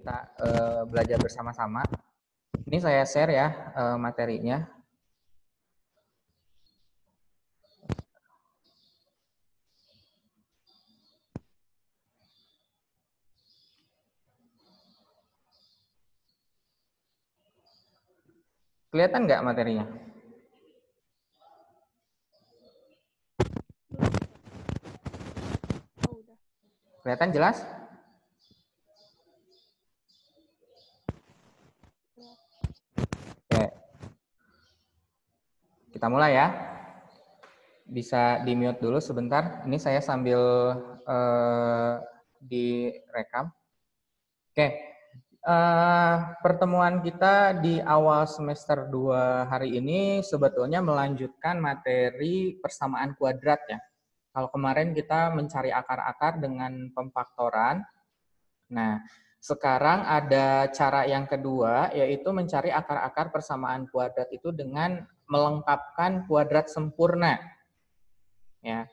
kita belajar bersama-sama. Ini saya share ya materinya. Kelihatan nggak materinya? Kelihatan jelas? Oke. Kita mulai ya. Bisa di-mute dulu sebentar. Ini saya sambil direkam. Oke. Pertemuan kita di awal semester 2 hari ini sebetulnya melanjutkan materi persamaan kuadrat ya. Kalau kemarin kita mencari akar-akar dengan pemfaktoran. Nah, sekarang ada cara yang kedua, yaitu mencari akar-akar persamaan kuadrat itu dengan melengkapkan kuadrat sempurna. Ya.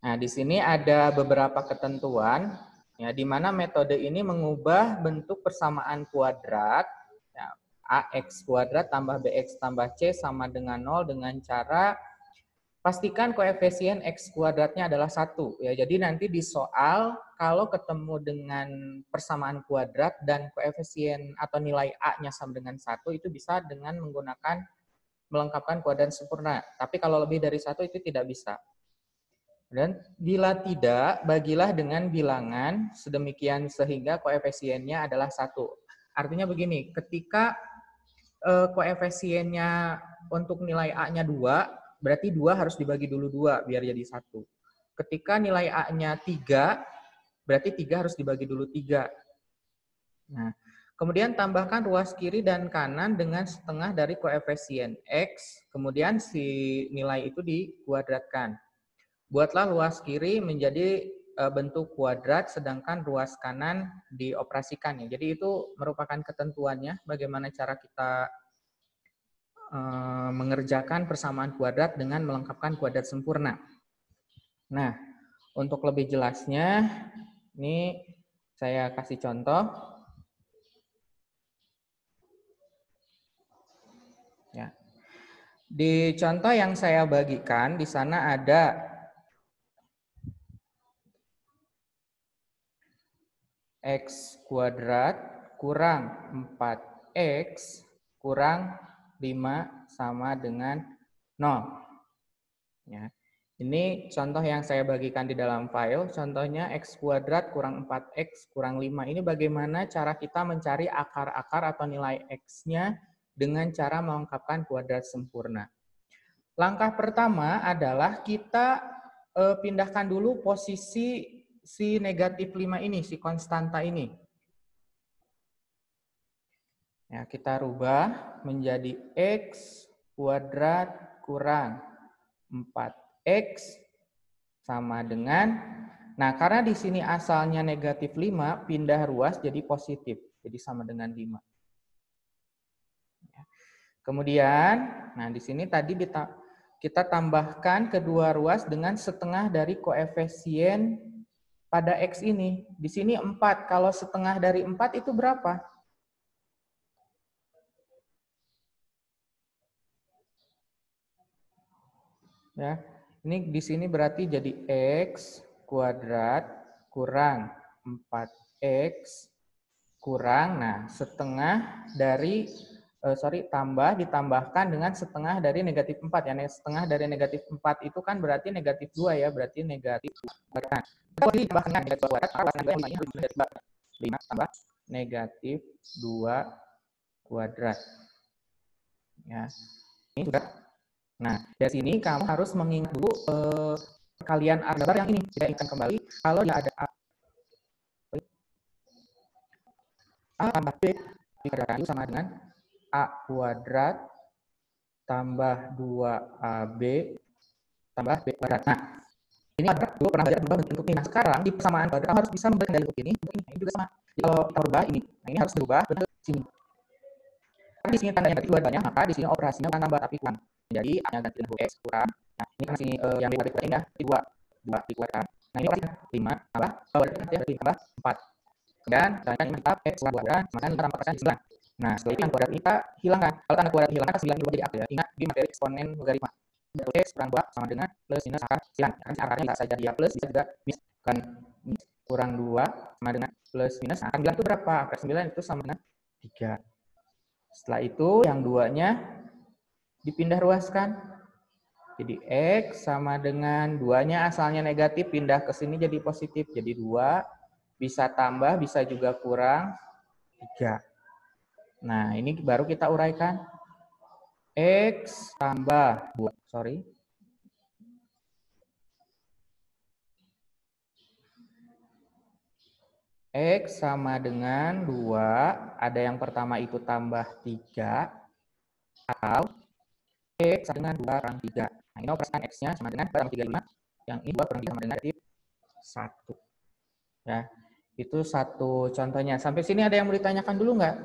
Nah, di sini ada beberapa ketentuan, ya, di mana metode ini mengubah bentuk persamaan kuadrat, ya, ax kuadrat tambah bx tambah c sama dengan 0 dengan cara pastikan koefisien x kuadratnya adalah 1. Ya, jadi nanti di soal, kalau ketemu dengan persamaan kuadrat dan koefisien atau nilai a-nya sama dengan 1, itu bisa dengan menggunakan melengkapkan kuadrat sempurna. Tapi kalau lebih dari 1 itu tidak bisa. Dan bila tidak, bagilah dengan bilangan sedemikian sehingga koefisiennya adalah 1. Artinya begini, ketika koefisiennya untuk nilai a-nya 2, berarti 2 harus dibagi dulu 2 biar jadi 1. Ketika nilai a-nya 3, berarti 3 harus dibagi dulu 3. Nah, kemudian tambahkan ruas kiri dan kanan dengan setengah dari koefisien x, kemudian si nilai itu dikuadratkan. Buatlah ruas kiri menjadi bentuk kuadrat, sedangkan ruas kanan dioperasikan. Ya. Jadi itu merupakan ketentuannya bagaimana cara kita mengerjakan persamaan kuadrat dengan melengkapkan kuadrat sempurna. Nah, untuk lebih jelasnya, ini saya kasih contoh. Ya. Di contoh yang saya bagikan, di sana ada x kuadrat kurang 4x kurang 5 sama dengan 0. Ya. Ini contoh yang saya bagikan di dalam file. Contohnya x kuadrat kurang 4x kurang 5. Ini bagaimana cara kita mencari akar-akar atau nilai x-nya dengan cara melengkapkan kuadrat sempurna. Langkah pertama adalah kita pindahkan dulu posisi si negatif 5 ini, si konstanta ini. Ya, kita rubah menjadi x kuadrat kurang 4x sama dengan, nah karena di sini asalnya negatif 5, pindah ruas jadi positif, jadi sama dengan 5. Ya. Kemudian, nah di sini tadi kita tambahkan kedua ruas dengan setengah dari koefisien pada x ini. Di sini 4, kalau setengah dari 4 itu berapa? Ya, ini di sini berarti jadi x kuadrat kurang 4x kurang, nah setengah dari, ditambahkan dengan setengah dari negatif 4. Ya, setengah dari negatif 4 itu kan berarti negatif 2 ya, berarti negatif 2. Nah, ditambahkan negatif 2 kuadrat, 5 tambah negatif 2 kuadrat. Ya, ini sudah. Nah, dari sini kamu harus mengingat dulu perkalian aljabar yang ini. Kita ingat kembali, kalau ya ada A tambah B dikalikan itu sama dengan A kuadrat tambah 2AB tambah B kuadrat. Nah, ini kuadrat dulu pernah belajar berubah bentuk ini. Nah, sekarang di persamaan kuadrat kamu harus bisa membentuk bentuk ini. Ini juga sama. Jadi, kalau kita rubah ini, nah ini harus berubah bentuk sini. Karena di sini tanda negatif 2 banyak, maka di sini operasinya bukan tambah tapi kurang. Jadi A-nya ganti dengan x kurang. Nah, ini kan sini yang B kuadrat ini ya, 2 dikuatkan. Nah, ini operasinya 5 tambah kuadrat ya, berarti tambah 4. Kemudian misalkan ini kita X kuadrat sama dengan 4 Nah, setelah itu yang kuadrat ini kita hilangkan. Kalau tanda kuadrat hilangkan, 9 berubah jadi akar ya. Ingat di materi eksponen logaritma. X kurang 2 sama dengan plus minus akar 9. Kan akarnya bisa saja dia plus, bisa juga minus. Kan kurang 2 sama dengan plus minus. Nah, akar 9 itu berapa? Akar 9 itu sama dengan 3. Setelah itu yang duanya dipindah ruaskan. Jadi X sama dengan 2-nya asalnya negatif, pindah ke sini jadi positif. Jadi 2, bisa tambah, bisa juga kurang 3. Nah, ini baru kita uraikan. X tambah 2. Sorry. X sama dengan 2. Ada yang pertama itu tambah 3. Atau X sama dengan 2 kurang 3. Nah, ini operasikan X-nya sama dengan 2 kurang 3, 5. Yang ini 2 kurang 3 sama dengan negatif 1. Ya, itu satu contohnya. Sampai sini ada yang mau ditanyakan dulu nggak?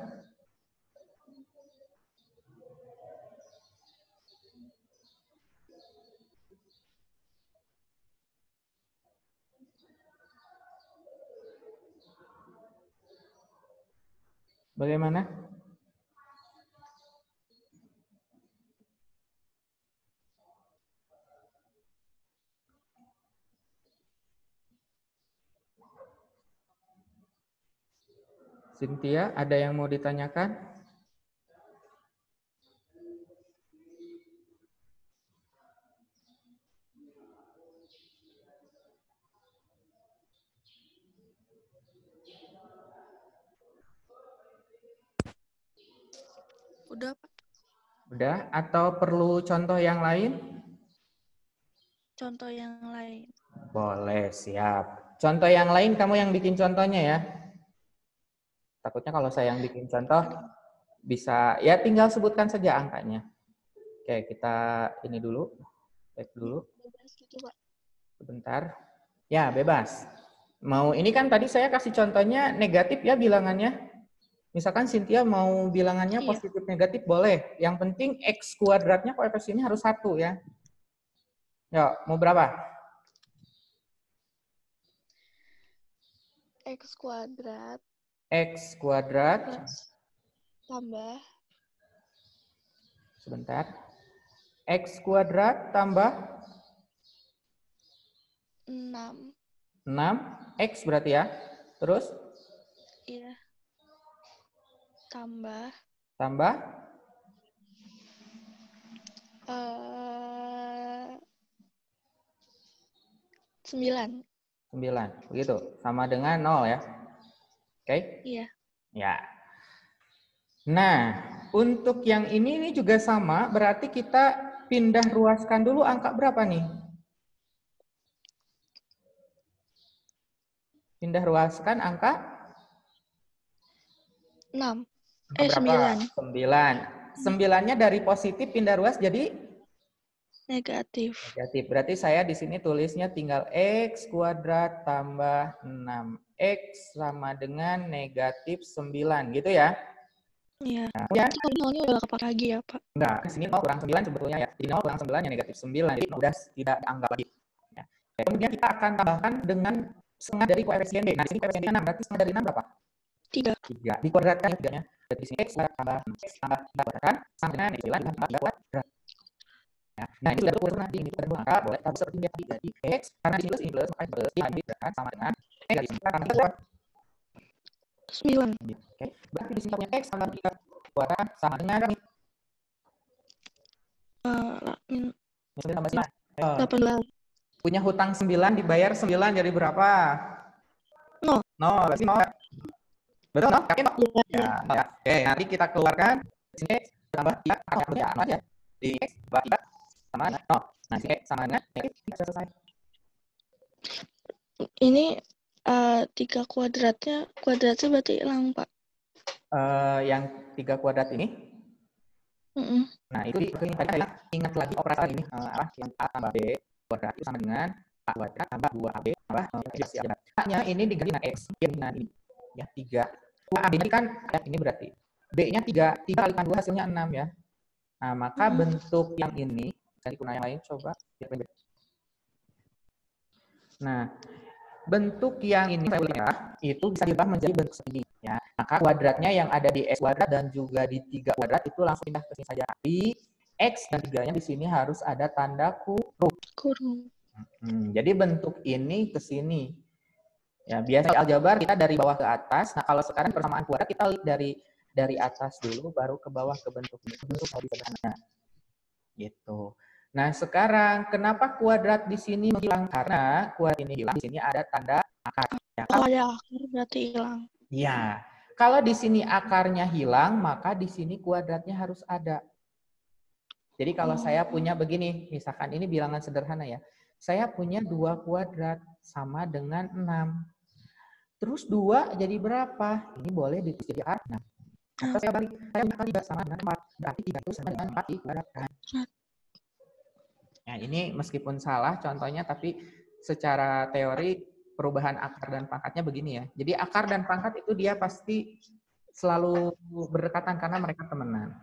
Bagaimana? Cynthia, ada yang mau ditanyakan? Udah, Pak. Udah? Atau perlu contoh yang lain? Contoh yang lain. Boleh, siap. Contoh yang lain kamu yang bikin contohnya ya. Takutnya kalau saya yang bikin contoh, bisa, ya tinggal sebutkan saja angkanya. Oke, kita ini dulu. Cek dulu. Bebas gitu, Pak. Sebentar. Ya, bebas. Mau ini kan tadi saya kasih contohnya negatif ya bilangannya. Misalkan Cynthia mau bilangannya Iya. positif negatif boleh. Yang penting X kuadratnya koefisiennya harus 1 ya. Ya, mau berapa? X kuadrat X kuadrat. tambah. Sebentar. X kuadrat tambah 6. 6. X berarti ya. Terus? Iya. Tambah. Tambah? 9. 9. Begitu. Sama dengan 0 ya. Oke? Iya. Ya. Nah, untuk yang ini juga sama, berarti kita pindah ruaskan dulu angka berapa nih? Pindah ruaskan angka 6. berapa? 9. 9. 9-nya dari positif pindah ruas jadi Negatif. negatif. Berarti saya di sini tulisnya tinggal X kuadrat tambah 6X sama dengan negatif 9. Gitu ya? Iya. Nah, ya. Nanti kalau nolnya udah kepake lagi ya, Pak? Enggak, di sini 0 kurang 9 sebetulnya ya. Jadi 0 kurang 9 ya negatif 9. Jadi udah tidak anggap lagi. Ya. Kemudian kita akan tambahkan dengan setengah dari koefisien D. Nah, di sini koefisien D 6. Berarti setengah dari 6 berapa? 3. 3. Dikuadratkan ya. Jadi di sini X tambah X tambah 3 kuadratkan sama dengan 9 tambah 3 kuadrat. Nah, ini sudah terus nanti ini kita maka boleh tapi seperti ini jadi X karena di sini plus maka plus dikuadratkan sama dengan negatif 9 tambah 3 9. Oke. Berarti di sini punya X tambah 3 kuadrat sama dengan 9 tambah 9. 18. Punya hutang 9 dibayar 9 jadi berapa? 0. 0. Berarti 0. Betul, no? Yakin, no? Ya. Ya. Oke, nanti kita keluarkan di sini X tambah 3 ya, sama aja. Di X tambah 3 sama dengan 0. Nah, di X sama dengan negatif selesai. Ini 3 kuadratnya berarti hilang, Pak. Yang 3 kuadrat ini. Nah, itu ingat lagi operasi ini yang A tambah B kuadrat itu sama dengan A kuadrat tambah 2AB tambah A-nya ini diganti dengan X dengan ini. Ya, 3. 2AB ini kan ya, ini berarti B-nya 3 kalikan 2 hasilnya 6 ya. Nah, maka bentuk yang ini, cari guna yang lain coba. Nah, bentuk yang ini itu bisa diubah menjadi bentuk segini. Ya. Maka kuadratnya yang ada di X kuadrat dan juga di 3 kuadrat itu langsung pindah ke sini saja. Tapi X dan 3-nya di sini harus ada tanda kurung. Jadi bentuk ini ke sini. Ya, biasa aljabar kita dari bawah ke atas. Nah, kalau sekarang persamaan kuadrat kita lihat dari atas dulu baru ke bawah ke bentuk ini. Bentuk lebih sederhana. Gitu. Nah, sekarang kenapa kuadrat di sini hilang? Karena kuadrat ini hilang, di sini ada tanda akar. Ya, kalau ada akar berarti hilang. Iya. Kalau di sini akarnya hilang, maka di sini kuadratnya harus ada. Jadi kalau saya punya begini, misalkan ini bilangan sederhana ya. Saya punya 2 kuadrat sama dengan 6. Terus 2 jadi berapa? Ini boleh ditulis jadi akar 6. Maka saya balik, saya punya akar 3 sama dengan 4. Berarti 3 itu sama dengan 4 dikuadratkan. Nah, ini meskipun salah contohnya, tapi secara teori perubahan akar dan pangkatnya begini ya. Jadi akar dan pangkat itu dia pasti selalu berdekatan karena mereka temenan.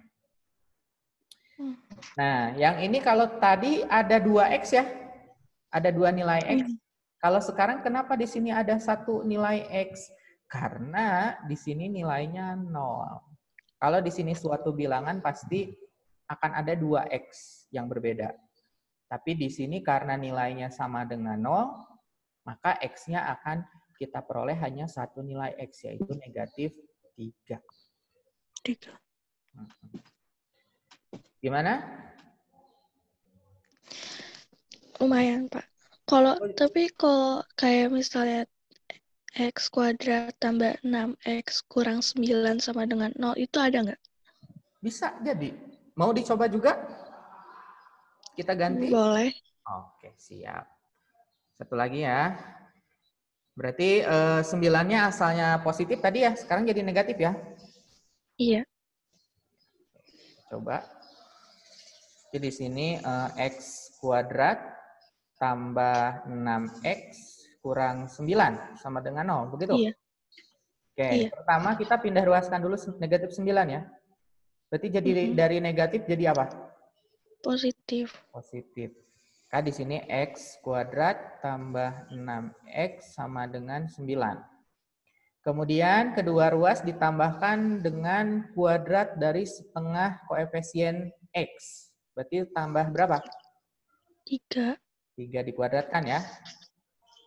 Nah, yang ini kalau tadi ada 2X ya, ada 2 nilai X. Kalau sekarang kenapa di sini ada 1 nilai X? Karena di sini nilainya 0. Kalau di sini suatu bilangan pasti akan ada 2X yang berbeda. Tapi di sini karena nilainya sama dengan 0, maka X-nya akan kita peroleh hanya 1 nilai X, yaitu negatif 3. Gimana? Lumayan, Pak. Tapi kalau kayak misalnya X kuadrat tambah 6X kurang 9 sama dengan 0, itu ada nggak? Bisa jadi. Mau dicoba juga? Kita ganti? Boleh. Oke, siap. Satu lagi ya. Berarti 9-nya asalnya positif tadi ya, sekarang jadi negatif ya? Iya. Coba. Jadi di sini X kuadrat tambah 6X kurang 9 sama dengan 0, begitu? Iya. Oke, Iya. pertama kita pindah ruaskan dulu negatif 9 ya. Berarti jadi dari negatif jadi apa? Positif. Positif. Kan di sini X kuadrat tambah 6X sama dengan 9. Kemudian kedua ruas ditambahkan dengan kuadrat dari setengah koefisien X. Berarti tambah berapa? 3. 3 dikuadratkan ya.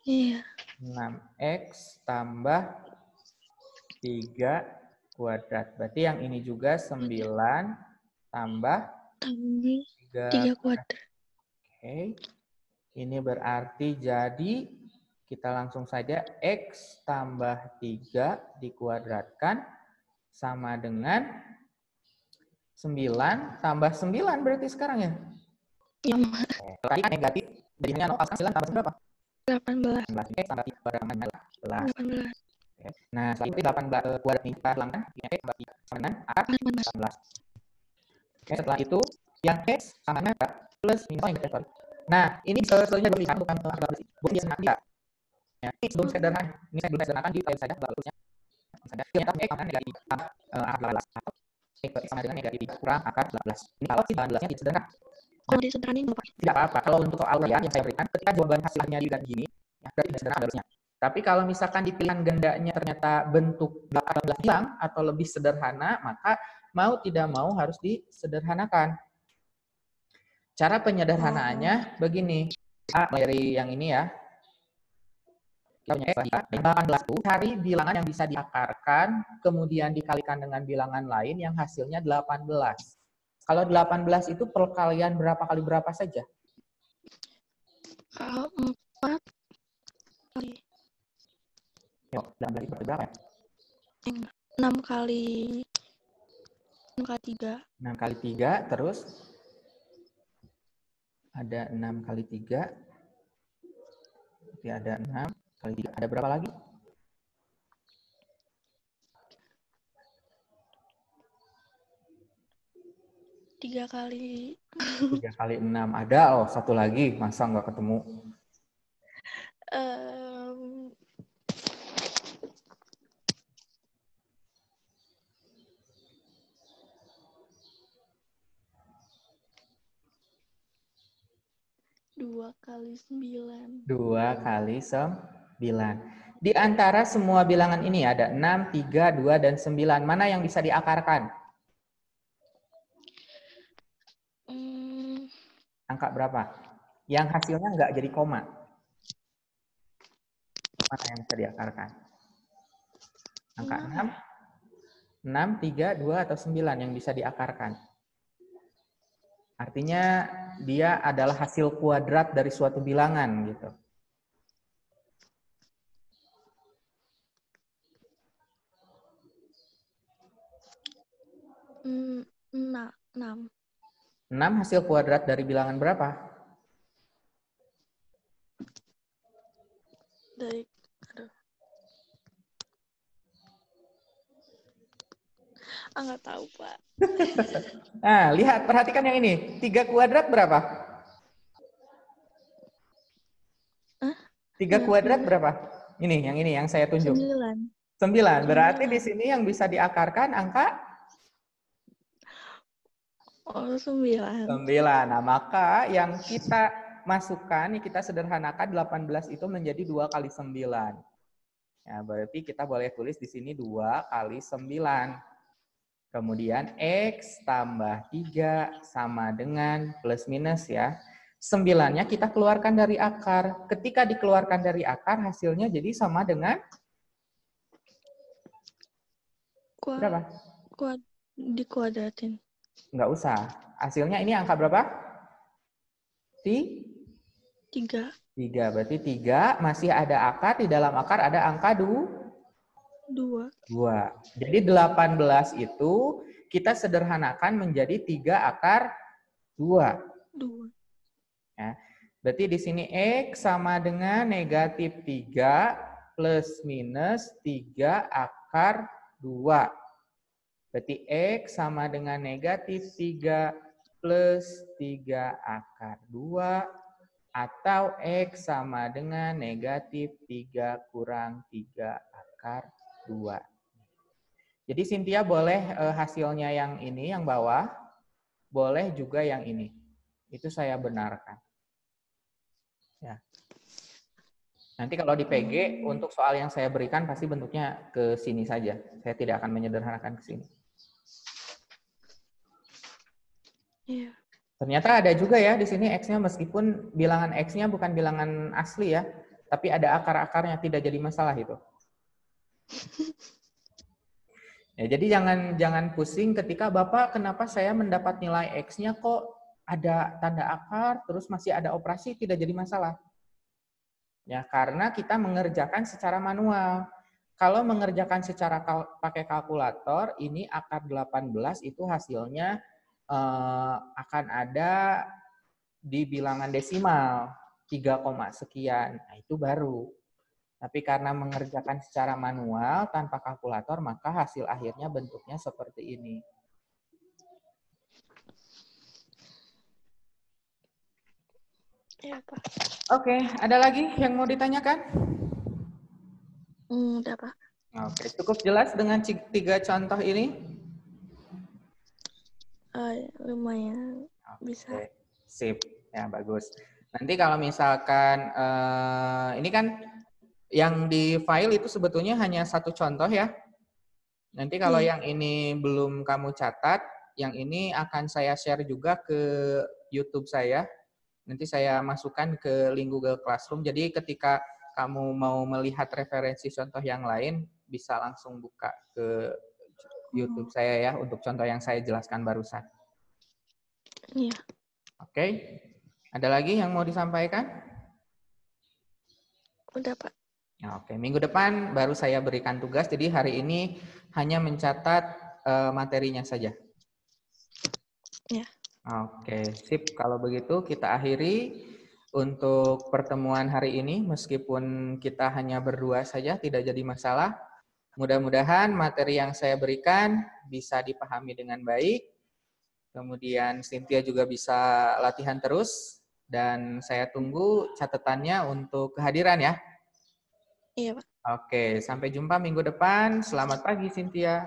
Iya. 6X tambah 3 kuadrat. Berarti yang ini juga 9 tambah 3 kuadrat. Oke. Ini berarti jadi kita langsung saja X tambah 3 dikuadratkan sama dengan 9 tambah 9 berarti sekarang ya? Iya. Tadi kan negatif, jadinya 0, sekarang 9 tambah berapa? 18. 18. X tambah 3 kuadrat sama 18. 18. Nah, setelah itu 18 kuadrat ini kita hilangkan, X tambah 3 sama dengan akar 18. Oke, setelah itu yang X sama dengan plus minus yang sorry. Nah, ini solusinya bisa bukan akar 18. Bukan biasa nanti ya. Ya, ini sebelum sederhana, ini saya belum sederhanakan di saja solusinya. Misalnya, ternyata X sama negatif akar 18 atau X sama dengan negatif 3 kurang akar 18. Ini kalau si 18-nya disederhanakan. Kalau disederhanain Bapak. Tidak apa-apa. Kalau untuk soal yang saya berikan, ketika jawaban hasilnya dilihat gini, ya, berarti tidak sederhana harusnya. Tapi kalau misalkan di pilihan gandanya ternyata bentuk 18 hilang atau lebih sederhana, maka mau tidak mau harus disederhanakan. Cara penyederhanaannya begini. Dari yang ini ya. Kita punya 18 itu cari bilangan yang bisa diakarkan, kemudian dikalikan dengan bilangan lain yang hasilnya 18. Kalau 18 itu perkalian berapa kali berapa saja? 4 kali. Yuk, 18 itu berapa ya? 6 kali 3. 6 kali 3, terus ada 6 kali 3. Berarti ada 6 kali 3. Ada berapa lagi? 3 kali. 3 kali 6. Ada, oh satu lagi. Masa nggak ketemu? Dua kali 9. 2 kali 9. Di antara semua bilangan ini ada 6, 3, 2, dan 9. Mana yang bisa diakarkan? Angka berapa? Yang hasilnya nggak jadi koma. Mana yang bisa diakarkan? Angka 6, 3, 2, atau 9 yang bisa diakarkan. Artinya dia adalah hasil kuadrat dari suatu bilangan gitu. Enam. 6 hasil kuadrat dari bilangan berapa? Nggak tahu, Pak. Nah, lihat, perhatikan yang ini. 3 kuadrat berapa? 3 kuadrat berapa? Ini, yang saya tunjuk. 9. Berarti di sini yang bisa diakarkan angka? 9. Nah, maka yang kita masukkan, kita sederhanakan 18 itu menjadi 2 kali 9. Ya, berarti kita boleh tulis di sini 2 kali 9. Kemudian X tambah 3 sama dengan plus minus ya. 9-nya kita keluarkan dari akar. Ketika dikeluarkan dari akar, hasilnya jadi sama dengan berapa? Dikuadratin. Nggak usah. Hasilnya ini angka berapa? 3. 3. Berarti 3 masih ada akar. Di dalam akar ada angka 2. Jadi 18 itu kita sederhanakan menjadi 3 akar 2. Ya. Berarti di sini X sama dengan negatif 3 plus minus 3 akar 2. Berarti X sama dengan negatif 3 plus 3 akar 2. Atau X sama dengan negatif 3 kurang 3 akar 2. Jadi Cynthia boleh hasilnya yang ini, yang bawah. Boleh juga yang ini. Itu saya benarkan. Ya. Nanti kalau di PG, untuk soal yang saya berikan pasti bentuknya ke sini saja. Saya tidak akan menyederhanakan ke sini. Iya. Ternyata ada juga ya di sini X-nya, meskipun bilangan X-nya bukan bilangan asli ya, tapi ada akar-akarnya, tidak jadi masalah itu. Ya, jadi jangan pusing ketika Bapak, kenapa saya mendapat nilai X-nya kok ada tanda akar, terus masih ada operasi, tidak jadi masalah. Ya, karena kita mengerjakan secara manual. Kalau mengerjakan secara pakai kalkulator, ini akar 18 itu hasilnya akan ada di bilangan desimal 3, sekian. Nah, itu baru. Tapi karena mengerjakan secara manual tanpa kalkulator, maka hasil akhirnya bentuknya seperti ini. Iya, Pak. Oke, ada lagi yang mau ditanyakan? Udah, Pak. Oke, cukup jelas dengan 3 contoh ini? Lumayan bisa. Oke, sip. Ya, bagus. Nanti kalau misalkan, ini kan yang di file itu sebetulnya hanya 1 contoh ya. Nanti kalau yang ini belum kamu catat, yang ini akan saya share juga ke YouTube saya. Nanti saya masukkan ke link Google Classroom. Jadi ketika kamu mau melihat referensi contoh yang lain, bisa langsung buka ke YouTube saya ya, untuk contoh yang saya jelaskan barusan. Iya. Oke. Ada lagi yang mau disampaikan? Udah, Pak. Oke, minggu depan baru saya berikan tugas. Jadi hari ini hanya mencatat materinya saja. Ya. Oke, sip. Kalau begitu kita akhiri untuk pertemuan hari ini. Meskipun kita hanya berdua saja, tidak jadi masalah. Mudah-mudahan materi yang saya berikan bisa dipahami dengan baik. Kemudian Cynthia juga bisa latihan terus. Dan saya tunggu catatannya untuk kehadiran ya. Iya, Pak. Oke, sampai jumpa minggu depan. Selamat pagi, Cynthia.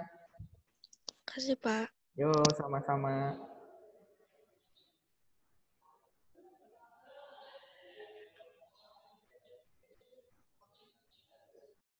Makasih, Pak. Yo, sama-sama.